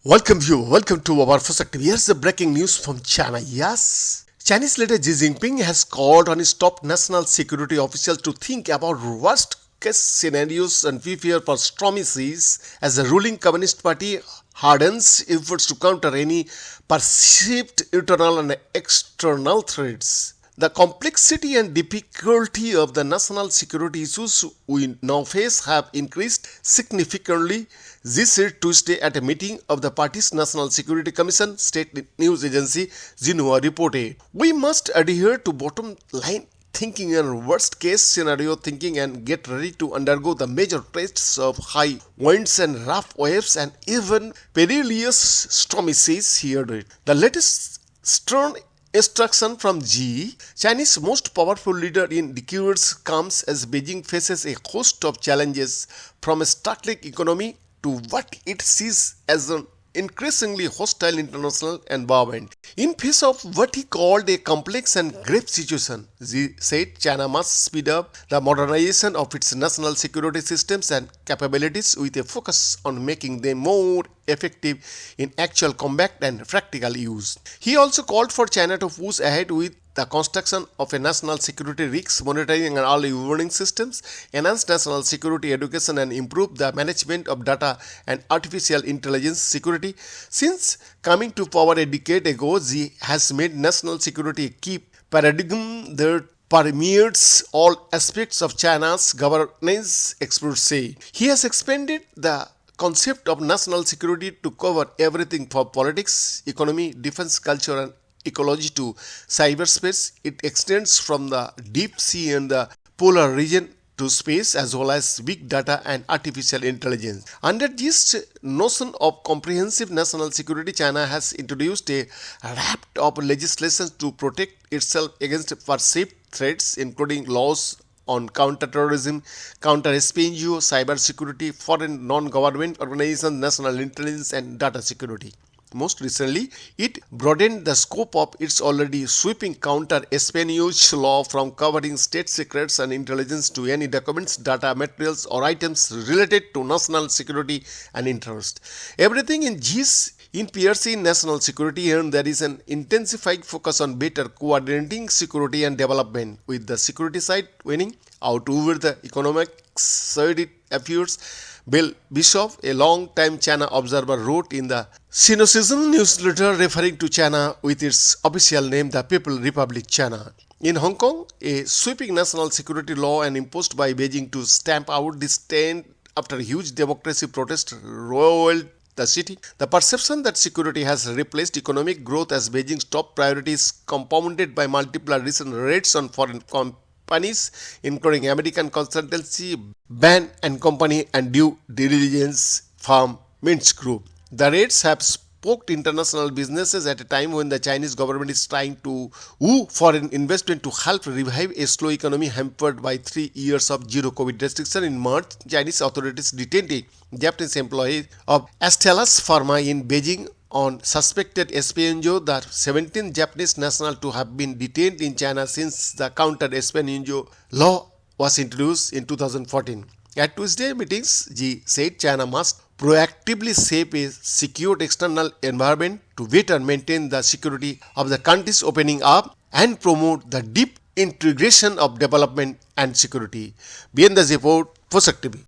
Welcome to our first active. Here's the breaking news from China. Yes, Chinese leader Xi Jinping has called on his top national security officials to think about worst case scenarios and prepare for stormy seas as the ruling Communist Party hardens efforts to counter any perceived internal and external threats. The complexity and difficulty of the national security issues we now face have increased significantly, this said Tuesday at a meeting of the party's National Security Commission, state news agency Xinhua reported. We must adhere to bottom line thinking and worst case scenario thinking and get ready to undergo the major tests of high winds and rough waves and even perilous stormy seas, he added. The latest stern instruction from Xi, China's most powerful leader in decades, comes as Beijing faces a host of challenges from a startling economy to what it sees as an increasingly hostile international environment. In face of what he called a complex and grave situation, Xi said China must speed up the modernization of its national security systems and capabilities with a focus on making them more effective in actual combat and practical use. He also called for China to push ahead with the construction of a national security risk monitoring and early warning systems, enhance national security education and improve the management of data and artificial intelligence security. Since coming to power a decade ago, Xi has made national security a key paradigm that permeates all aspects of China's governance, experts say. He has expanded the concept of national security to cover everything from politics, economy, defense, culture, and ecology to cyberspace. It extends from the deep sea and the polar region to space as well as big data and artificial intelligence. Under this notion of comprehensive national security, China has introduced a raft of legislation to protect itself against perceived threats, including laws on counterterrorism, counter-espionage, cybersecurity, foreign non-government organizations, national intelligence, and data security. Most recently, it broadened the scope of its already sweeping counter-espionage law from covering state secrets and intelligence to any documents, data, materials, or items related to national security and interest. Everything in Xi's in PRC national security, and there is an intensified focus on better coordinating security and development, with the security side winning out over the economic side, it appears. Bill Bishop, a long-time China observer, wrote in the Sinocism newsletter referring to China with its official name, the People Republic China. In Hong Kong, a sweeping national security law and imposed by Beijing to stamp out this stand after huge democracy protest roiled the city. The perception that security has replaced economic growth as Beijing's top priority is compounded by multiple recent raids on foreign companies, including American consultancy, Ban and Company and due diligence firm Mintz Group. The raids have poked international businesses at a time when the Chinese government is trying to woo foreign investment to help revive a slow economy hampered by 3 years of zero COVID restriction. In March, Chinese authorities detained a Japanese employee of Astellas Pharma in Beijing on suspected espionage. The 17 Japanese nationals to have been detained in China since the counter-espionage law was introduced in 2014. At Tuesday meetings, Xi said China must proactively shape a secured external environment to better maintain the security of the countries opening up and promote the deep integration of development and security. Beyond the report, Posak TV.